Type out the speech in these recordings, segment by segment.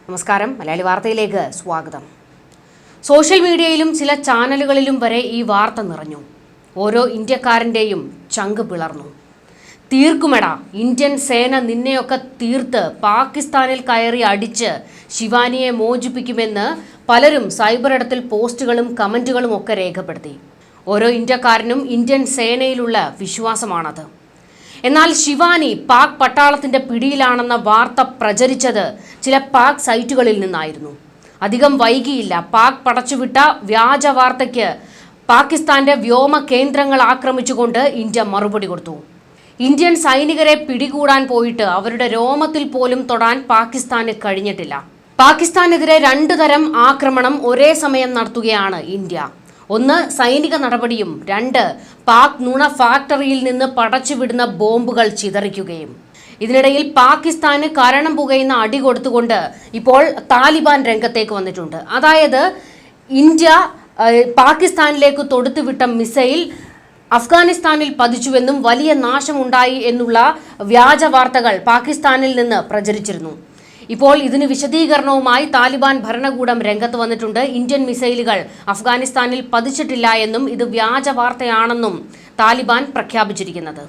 നമസ്കാരം, മലയാളി വാർത്തയിലേക്ക് സ്വാഗതം. സോഷ്യൽ മീഡിയയിലും ചില ചാനലുകളിലും വരെ ഈ വാർത്ത നിറഞ്ഞു. ഓരോ ഇന്ത്യക്കാരൻ്റെയും ചങ്ക് പിളർന്നു. തീർക്കുമെടാ, ഇന്ത്യൻ സേന നിന്നെയൊക്കെ തീർത്ത് പാകിസ്ഥാനിൽ കയറി അടിച്ച് ശിവാനിയെ മോചിപ്പിക്കുമെന്ന് പലരും സൈബർ ഇടത്തിൽ പോസ്റ്റുകളും കമൻറ്റുകളും ഒക്കെ രേഖപ്പെടുത്തി. ഓരോ ഇന്ത്യക്കാരനും ഇന്ത്യൻ സേനയിലുള്ള വിശ്വാസമാണത്. എന്നാൽ ശിവാനി പാക് പട്ടാളത്തിന്റെ പിടിയിലാണെന്ന വാർത്ത പ്രചരിച്ചത് ചില പാക് സൈറ്റുകളിൽ നിന്നായിരുന്നു. അധികം വൈകിയില്ല പാക് പടച്ചുവിട്ട വ്യാജ വാർത്തയ്ക്ക് പാകിസ്ഥാന്റെ വ്യോമ കേന്ദ്രങ്ങൾ ആക്രമിച്ചുകൊണ്ട് ഇന്ത്യ മറുപടി കൊടുത്തു. ഇന്ത്യൻ സൈനികരെ പിടികൂടാൻ പോയിട്ട് അവരുടെ രോമത്തിൽ പോലും തൊടാൻ പാകിസ്ഥാന് കഴിഞ്ഞിട്ടില്ല. പാകിസ്ഥാനെതിരെ 2 തരം ആക്രമണം ഒരേ സമയം നടത്തുകയാണ് ഇന്ത്യ. 1 സൈനിക നടപടിയും 2 പാക് നുണ ഫാക്ടറിയിൽ നിന്ന് പടച്ചുവിടുന്ന ബോംബുകൾ ചിതറിക്കുകയും. ഇതിനിടയിൽ പാകിസ്ഥാന് കരണം പുകയുന്ന അടി കൊടുത്തുകൊണ്ട് ഇപ്പോൾ താലിബാൻ രംഗത്തേക്ക് വന്നിട്ടുണ്ട്. അതായത് ഇന്ത്യ പാകിസ്ഥാനിലേക്ക് തൊടുത്തുവിട്ട മിസൈൽ അഫ്ഗാനിസ്ഥാനിൽ പതിച്ചുവെന്നും വലിയ നാശമുണ്ടായി എന്നുള്ള വ്യാജ വാർത്തകൾ പാകിസ്ഥാനിൽ നിന്ന് പ്രചരിച്ചിരുന്നു. ഇപ്പോൾ ഇതിന് വിശദീകരണവുമായി താലിബാൻ ഭരണകൂടം രംഗത്ത് വന്നിട്ടുണ്ട്. ഇന്ത്യൻ മിസൈലുകൾ അഫ്ഗാനിസ്ഥാനിൽ പതിച്ചിട്ടില്ല എന്നും ഇത് വ്യാജ വാർത്തയാണെന്നും താലിബാൻ പ്രഖ്യാപിച്ചിരിക്കുന്നത്.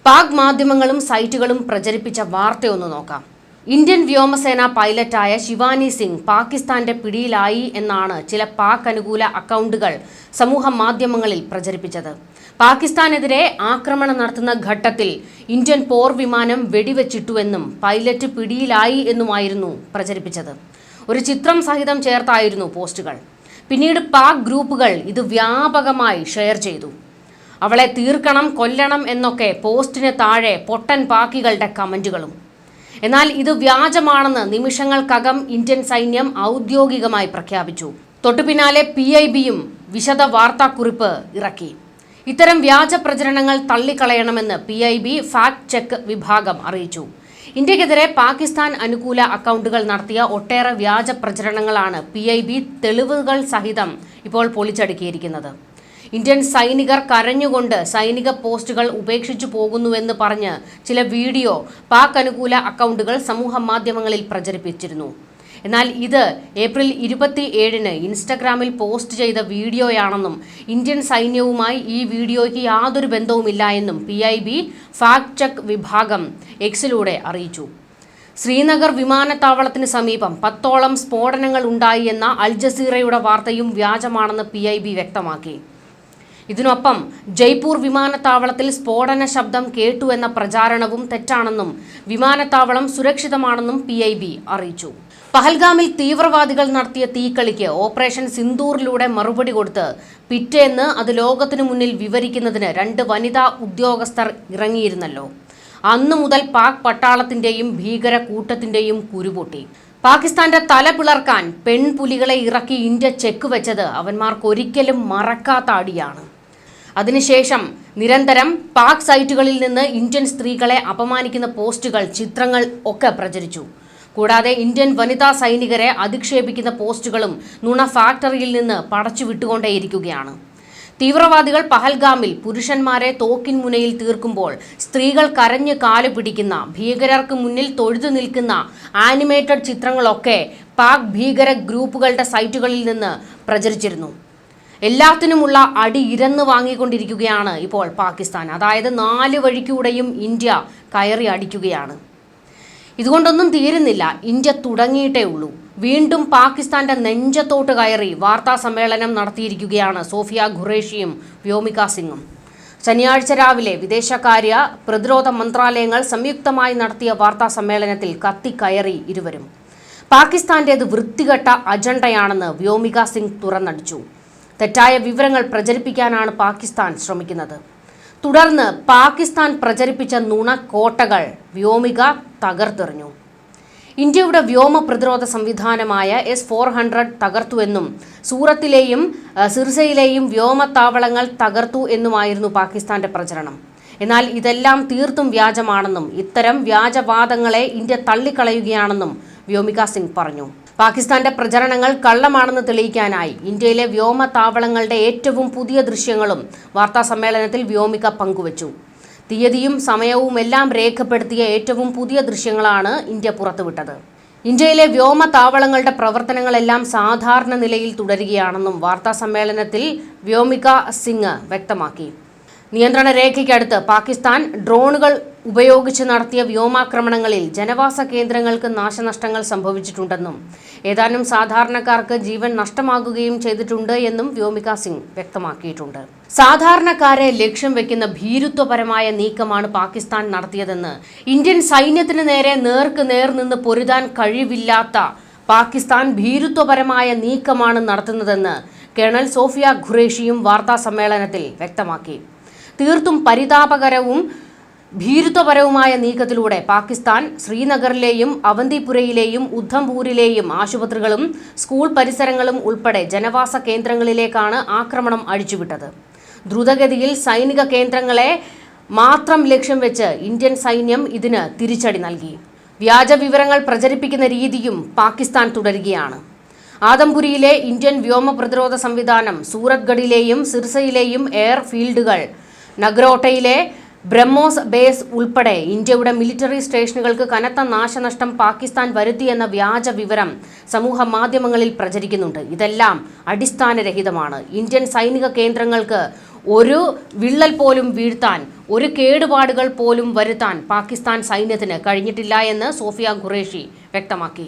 പാക് മാധ്യമങ്ങളും സൈറ്റുകളും പ്രചരിപ്പിച്ച വാർത്തയൊന്ന് നോക്കാം. ഇന്ത്യൻ വ്യോമസേന പൈലറ്റായ ശിവാനി സിംഗ് പാകിസ്ഥാന്റെ പിടിയിലായി എന്നാണ് ചില പാക് അനുകൂല അക്കൗണ്ടുകൾ സമൂഹ മാധ്യമങ്ങളിൽ പ്രചരിപ്പിച്ചത്. പാകിസ്ഥാനെതിരെ ആക്രമണം നടത്തുന്ന ഘട്ടത്തിൽ ഇന്ത്യൻ പോർ വിമാനം വെടിവെച്ചിട്ടുവെന്നും പൈലറ്റ് പിടിയിലായി എന്നുമായിരുന്നു പ്രചരിപ്പിച്ചത്. ഒരു ചിത്രം സഹിതം ചേർത്തായിരുന്നു പോസ്റ്റുകൾ. പിന്നീട് പാക് ഗ്രൂപ്പുകൾ ഇത് വ്യാപകമായി ഷെയർ ചെയ്തു. അവളെ തീർക്കണം, കൊല്ലണം എന്നൊക്കെ പോസ്റ്റിന് താഴെ പൊട്ടൻ പാക്കികളുടെ കമന്റുകളും. എന്നാൽ ഇത് വ്യാജമാണെന്ന് നിമിഷങ്ങൾക്കകം ഇന്ത്യൻ സൈന്യം ഔദ്യോഗികമായി പ്രഖ്യാപിച്ചു. തൊട്ടുപിന്നാലെ PIBയും വിശദ വാർത്താക്കുറിപ്പ് ഇറക്കി. ഇത്തരം വ്യാജ പ്രചരണങ്ങൾ തള്ളിക്കളയണമെന്ന് PIB ഫാക്ട് ചെക്ക് വിഭാഗം അറിയിച്ചു. ഇന്ത്യക്കെതിരെ പാകിസ്ഥാൻ അനുകൂല അക്കൗണ്ടുകൾ നടത്തിയ ഒട്ടേറെ വ്യാജ പ്രചരണങ്ങളാണ് PIB തെളിവുകൾ സഹിതം ഇപ്പോൾ പൊളിച്ചടുക്കിയിരിക്കുന്നത്. ഇന്ത്യൻ സൈനികർ കരഞ്ഞുകൊണ്ട് സൈനിക പോസ്റ്റുകൾ ഉപേക്ഷിച്ചു പോകുന്നുവെന്ന് പറഞ്ഞ് ചില വീഡിയോ പാക് അനുകൂല അക്കൗണ്ടുകൾ സമൂഹ മാധ്യമങ്ങളിൽ പ്രചരിപ്പിച്ചിരുന്നു. എന്നാൽ ഇത് ഏപ്രിൽ 27-ന് ഇൻസ്റ്റഗ്രാമിൽ പോസ്റ്റ് ചെയ്ത വീഡിയോയാണെന്നും ഇന്ത്യൻ സൈന്യവുമായി ഈ വീഡിയോയ്ക്ക് യാതൊരു ബന്ധവുമില്ല എന്നും PIB ഫാക്ട് ചെക്ക് വിഭാഗം എക്സിലൂടെ അറിയിച്ചു. ശ്രീനഗർ വിമാനത്താവളത്തിന് സമീപം 10ഓളം സ്ഫോടനങ്ങൾ ഉണ്ടായി എന്ന അൽ ജസീറയുടെ വാർത്തയും വ്യാജമാണെന്ന് PIB വ്യക്തമാക്കി. ഇതിനൊപ്പം ജയ്പൂർ വിമാനത്താവളത്തിൽ സ്ഫോടന ശബ്ദം കേട്ടു എന്ന പ്രചാരണവും തെറ്റാണെന്നും വിമാനത്താവളം സുരക്ഷിതമാണെന്നും PIB അറിയിച്ചു. പഹൽഗാമിൽ തീവ്രവാദികൾ നടത്തിയ തീക്കളിക്ക് ഓപ്പറേഷൻ സിന്ദൂറിലൂടെ മറുപടി കൊടുത്ത് പിറ്റേന്ന് അത് ലോകത്തിനു മുന്നിൽ വിവരിക്കുന്നതിന് 2 വനിതാ ഉദ്യോഗസ്ഥർ ഇറങ്ങിയിരുന്നല്ലോ. അന്നു മുതൽ പാക് പട്ടാളത്തിന്റെയും ഭീകര കൂട്ടത്തിന്റെയും കുരുപൊട്ടി. പാകിസ്ഥാന്റെ തല പിളർക്കാൻ പെൺപുലികളെ ഇറക്കി ഇന്ത്യ ചെക്ക് വെച്ചത് അവന്മാർക്കൊരിക്കലും മറക്കാത്ത അടിയാണ്. അതിനുശേഷം നിരന്തരം പാക് സൈറ്റുകളിൽ നിന്ന് ഇന്ത്യൻ സ്ത്രീകളെ അപമാനിക്കുന്ന പോസ്റ്റുകൾ, ചിത്രങ്ങൾ ഒക്കെ പ്രചരിച്ചു. കൂടാതെ ഇന്ത്യൻ വനിതാ സൈനികരെ അധിക്ഷേപിക്കുന്ന പോസ്റ്റുകളും നുണ ഫാക്ടറിയിൽ നിന്ന് പടച്ചുവിട്ടുകൊണ്ടേയിരിക്കുകയാണ്. തീവ്രവാദികൾ പഹൽഗാമിൽ പുരുഷന്മാരെ തോക്കിൻ മുനയിൽ തീർക്കുമ്പോൾ സ്ത്രീകൾ കരഞ്ഞ് കാല് പിടിക്കുന്ന, ഭീകരർക്ക് മുന്നിൽ തൊഴുതു നിൽക്കുന്ന ആനിമേറ്റഡ് ചിത്രങ്ങളൊക്കെ പാക് ഭീകര ഗ്രൂപ്പുകളുടെ സൈറ്റുകളിൽ നിന്ന് പ്രചരിച്ചിരുന്നു. എല്ലാത്തിനുമുള്ള അടി ഇരന്ന് വാങ്ങിക്കൊണ്ടിരിക്കുകയാണ് ഇപ്പോൾ പാകിസ്ഥാൻ. അതായത് 4 വഴിക്കൂടെയും ഇന്ത്യ കയറി അടിക്കുകയാണ്. ഇതുകൊണ്ടൊന്നും തീരുന്നില്ല, ഇന്ത്യ തുടങ്ങിയിട്ടേ ഉള്ളൂ. വീണ്ടും പാകിസ്ഥാന്റെ നെഞ്ചത്തോട്ട് കയറി വാർത്താ സമ്മേളനം നടത്തിയിരിക്കുകയാണ് സോഫിയ ഖുറേഷിയും വ്യോമിക സിംഗും. ശനിയാഴ്ച രാവിലെ വിദേശകാര്യ, പ്രതിരോധ മന്ത്രാലയങ്ങൾ സംയുക്തമായി നടത്തിയ വാർത്താ സമ്മേളനത്തിൽ കത്തിക്കയറി ഇരുവരും. പാകിസ്ഥാന്റേത് വൃത്തികെട്ട അജണ്ടയാണെന്ന് വ്യോമിക സിംഗ് തുറന്നടിച്ചു. തെറ്റായ വിവരങ്ങൾ പ്രചരിപ്പിക്കാനാണ് പാകിസ്ഥാൻ ശ്രമിക്കുന്നത്. തുടർന്ന് പാകിസ്ഥാൻ പ്രചരിപ്പിച്ച നുണക്കോട്ടകൾ വ്യോമിക തകർത്തെറിഞ്ഞു. ഇന്ത്യയുടെ വ്യോമ പ്രതിരോധ സംവിധാനമായ S-400 തകർത്തുവെന്നും സൂറത്തിലെയും സിർസയിലെയും വ്യോമത്താവളങ്ങൾ തകർത്തു എന്നുമായിരുന്നു പാകിസ്ഥാന്റെ പ്രചരണം. എന്നാൽ ഇതെല്ലാം തീർത്തും വ്യാജമാണെന്നും ഇത്തരം വ്യാജവാദങ്ങളെ ഇന്ത്യ തള്ളിക്കളയുകയാണെന്നും വ്യോമിക സിംഗ് പറഞ്ഞു. പാകിസ്ഥാന്റെ പ്രചരണങ്ങൾ കള്ളമാണെന്ന് തെളിയിക്കാനായി ഇന്ത്യയിലെ വ്യോമത്താവളങ്ങളുടെ ഏറ്റവും പുതിയ ദൃശ്യങ്ങളും വാർത്താ സമ്മേളനത്തിൽ വ്യോമിക പങ്കുവച്ചു. തീയതിയും സമയവുമെല്ലാം രേഖപ്പെടുത്തിയ ഏറ്റവും പുതിയ ദൃശ്യങ്ങളാണ് ഇന്ത്യ പുറത്തുവിട്ടത്. ഇന്ത്യയിലെ വ്യോമതാവളങ്ങളുടെ പ്രവർത്തനങ്ങളെല്ലാം സാധാരണ നിലയിൽ തുടരുകയാണെന്നും വാർത്താസമ്മേളനത്തിൽ വ്യോമിക സിംഗ് വ്യക്തമാക്കി. നിയന്ത്രണ രേഖയ്ക്കടുത്ത് പാകിസ്ഥാൻ ഡ്രോണുകൾ ഉപയോഗിച്ച് നടത്തിയ വ്യോമാക്രമണങ്ങളിൽ ജനവാസ കേന്ദ്രങ്ങൾക്ക് നാശനഷ്ടങ്ങൾ സംഭവിച്ചിട്ടുണ്ടെന്നും ഏതാനും സാധാരണക്കാർക്ക് ജീവൻ നഷ്ടമാകുകയും ചെയ്തിട്ടുണ്ട് എന്നും വ്യോമിക സിംഗ് വ്യക്തമാക്കിയിട്ടുണ്ട്. സാധാരണക്കാരെ ലക്ഷ്യം വെക്കുന്ന ഭീരുത്വപരമായ നീക്കമാണ് പാകിസ്ഥാൻ നടത്തിയതെന്ന് ഇന്ത്യൻ സൈന്യത്തിന് നേരെ നേർക്ക് നേർ നിന്ന് പൊരുതാൻ കഴിവില്ലാത്ത പാകിസ്ഥാൻ ഭീരുത്വപരമായ നീക്കമാണ് നടത്തുന്നതെന്ന് കേണൽ സോഫിയ ഖുറേഷിയും വാർത്താ സമ്മേളനത്തിൽ വ്യക്തമാക്കി. തീർത്തും പരിതാപകരവും ഭീരുത്വപരവുമായ നീക്കത്തിലൂടെ പാകിസ്ഥാൻ ശ്രീനഗറിലെയും അവന്തിപുരയിലെയും ഉദ്ധംപൂരിലെയും ആശുപത്രികളും സ്കൂൾ പരിസരങ്ങളും ഉൾപ്പെടെ ജനവാസ കേന്ദ്രങ്ങളിലേക്കാണ് ആക്രമണം അഴിച്ചുവിട്ടത്. ദ്രുതഗതിയിൽ സൈനിക കേന്ദ്രങ്ങളെ മാത്രം ലക്ഷ്യം വെച്ച് ഇന്ത്യൻ സൈന്യം ഇതിന് തിരിച്ചടി നൽകി. വ്യാജ വിവരങ്ങൾ പ്രചരിപ്പിക്കുന്ന രീതിയും പാകിസ്ഥാൻ തുടരുകയാണ്. ആദംപുരിയിലെ ഇന്ത്യൻ വ്യോമ പ്രതിരോധ സംവിധാനം, സൂറത്ഗഡിലെയും സിർസയിലെയും എയർ ഫീൽഡുകൾ, നഗ്രോട്ടയിലെ ബ്രഹ്മോസ് ബേസ് ഉൾപ്പെടെ ഇന്ത്യയുടെ മിലിറ്ററി സ്റ്റേഷനുകൾക്ക് കനത്ത നാശനഷ്ടം പാകിസ്ഥാൻ വരുത്തിയെന്ന വ്യാജ വിവരം സമൂഹ മാധ്യമങ്ങളിൽ പ്രചരിക്കുന്നുണ്ട്. ഇതെല്ലാം അടിസ്ഥാനരഹിതമാണ്. ഇന്ത്യൻ സൈനിക കേന്ദ്രങ്ങൾക്ക് ഒരു വിള്ളൽ പോലും വീഴ്ത്താൻ, ഒരു കേടുപാടുകൾ പോലും വരുത്താൻ പാകിസ്ഥാൻ സൈന്യത്തിന് കഴിഞ്ഞിട്ടില്ല എന്ന് സോഫിയ ഖുറേഷി വ്യക്തമാക്കി.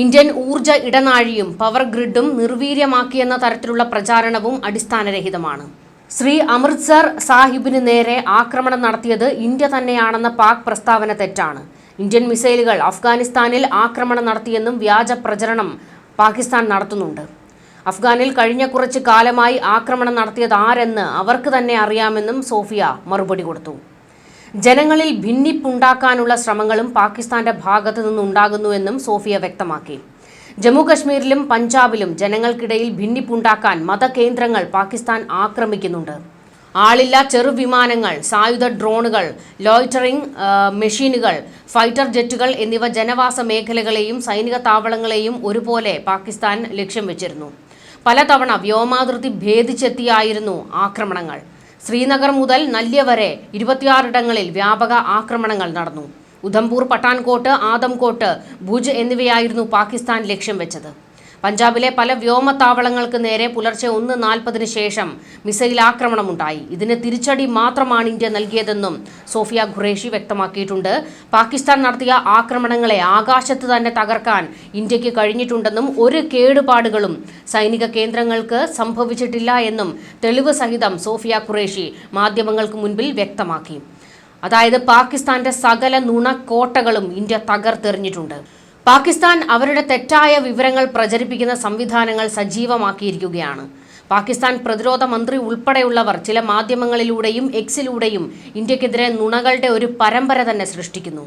ഇന്ത്യൻ ഊർജ്ജ ഇടനാഴിയും പവർ ഗ്രിഡും നിർവീര്യമാക്കിയെന്ന തരത്തിലുള്ള പ്രചാരണവും അടിസ്ഥാനരഹിതമാണ്. ശ്രീ അമൃത്സർ സാഹിബിന് നേരെ ആക്രമണം നടത്തിയത് ഇന്ത്യ തന്നെയാണെന്ന പാക് പ്രസ്താവന തെറ്റാണ്. ഇന്ത്യൻ മിസൈലുകൾ അഫ്ഗാനിസ്ഥാനിൽ ആക്രമണം നടത്തിയെന്നും വ്യാജ പ്രചരണം പാകിസ്ഥാൻ നടത്തുന്നുണ്ട്. അഫ്ഗാനിൽ കഴിഞ്ഞ കുറച്ച് കാലമായി ആക്രമണം നടത്തിയത് ആരെന്ന് അവർക്ക് തന്നെ അറിയാമെന്നും സോഫിയ മറുപടി കൊടുത്തു. ജനങ്ങളിൽ ഭിന്നിപ്പുണ്ടാക്കാനുള്ള ശ്രമങ്ങളും പാകിസ്ഥാന്റെ ഭാഗത്തു നിന്നുണ്ടാകുന്നുവെന്നും സോഫിയ വ്യക്തമാക്കി. ജമ്മു കശ്മീരിലും പഞ്ചാബിലും ജനങ്ങൾക്കിടയിൽ ഭിന്നിപ്പുണ്ടാക്കാൻ മതകേന്ദ്രങ്ങൾ പാകിസ്ഥാൻ ആക്രമിക്കുന്നുണ്ട്. ആളില്ലാ ചെറുവിമാനങ്ങൾ, സായുധ ഡ്രോണുകൾ, ലോയ്റ്ററിംഗ് മെഷീനുകൾ, ഫൈറ്റർ ജെറ്റുകൾ എന്നിവ ജനവാസ മേഖലകളെയും സൈനിക താവളങ്ങളെയും ഒരുപോലെ പാകിസ്ഥാൻ ലക്ഷ്യം വെച്ചിരുന്നു. പലതവണ വ്യോമാതിർത്തി ഭേദിച്ചെത്തിയായിരുന്നു ആക്രമണങ്ങൾ. ശ്രീനഗർ മുതൽ നല്യ വരെ 26 ഇടങ്ങളിൽ വ്യാപക ആക്രമണങ്ങൾ നടന്നു. ഉധംപൂർ, പഠാൻകോട്ട്, ആദംകോട്ട്, ഭുജ് എന്നിവയായിരുന്നു പാകിസ്ഥാൻ ലക്ഷ്യം വെച്ചത്. പഞ്ചാബിലെ പല വ്യോമത്താവളങ്ങൾക്ക് നേരെ പുലർച്ചെ 1:40 ശേഷം മിസൈൽ ആക്രമണമുണ്ടായി. ഇതിന് തിരിച്ചടി മാത്രമാണ് ഇന്ത്യ നൽകിയതെന്നും സോഫിയ ഖുറേഷി വ്യക്തമാക്കിയിട്ടുണ്ട്. പാകിസ്ഥാൻ നടത്തിയ ആക്രമണങ്ങളെ ആകാശത്ത് തന്നെ തകർക്കാൻ ഇന്ത്യക്ക് കഴിഞ്ഞിട്ടുണ്ടെന്നും ഒരു കേടുപാടുകളും സൈനിക കേന്ദ്രങ്ങൾക്ക് സംഭവിച്ചിട്ടില്ല എന്നും തെളിവ് സഹിതം സോഫിയ ഖുറേഷി മാധ്യമങ്ങൾക്ക് മുൻപിൽ വ്യക്തമാക്കി. അതായത് പാകിസ്ഥാന്റെ സകല നുണക്കോട്ടകളും ഇന്ത്യ തകർത്തെറിഞ്ഞിട്ടുണ്ട്. പാകിസ്ഥാൻ അവരുടെ തെറ്റായ വിവരങ്ങൾ പ്രചരിപ്പിക്കുന്ന സംവിധാനങ്ങൾ സജീവമാക്കിയിരിക്കുകയാണ്. പാകിസ്ഥാൻ പ്രതിരോധ മന്ത്രി ഉൾപ്പെടെയുള്ളവർ ചില മാധ്യമങ്ങളിലൂടെയും എക്സിലൂടെയും ഇന്ത്യക്കെതിരെ നുണകളുടെ ഒരു പരമ്പര തന്നെ സൃഷ്ടിക്കുന്നു.